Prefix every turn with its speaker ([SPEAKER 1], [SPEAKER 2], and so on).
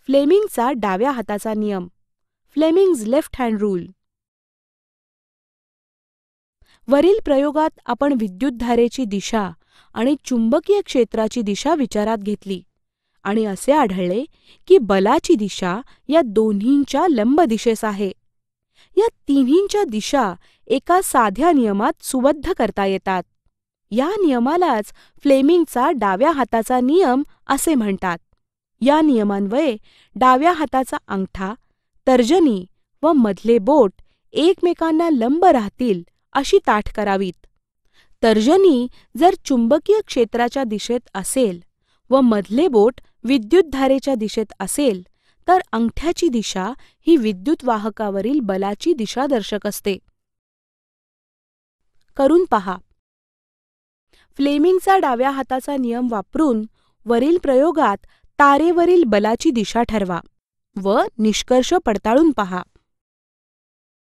[SPEAKER 1] फ्लेमिंगचा डाव्या हाताचा नियम, फ्लेमिंग्ज लेफ्ट हँड रूल. वरील प्रयोगात आपण विद्युतधारेची दिशा आणि चुंबकीय क्षेत्राची दिशा विचारात घेतली आणि असे आढळले की बलाची दिशा या दोन्हींच्या लंब दिशेस आहे. या तिन्हींच्या दिशा एका साध्या नियमात सुबद्ध करता येतात. या नियमालाच फ्लेमिंगचा डाव्या हाताचा नियम असे म्हणतात. या नियमान्वये डाव्या हाताचा अंगठा, तर्जनी व मधले बोट एकमेकांना लंब राहतील अशी ताठ करावीत. तर्जनी जर चुंबकीय क्षेत्राच्या दिशेत असेल व मधले बोट विद्युतधारेच्या दिशेत असेल तर अंगठ्याची दिशा ही विद्युतवाहकावरील बलाची दिशादर्शक असते. करून पहा. फ्लेमिंगचा डाव्या हाताचा नियम वापरून वरील प्रयोगात तारेवरील बलाची दिशा ठरवा व निष्कर्ष पडताळून पहा.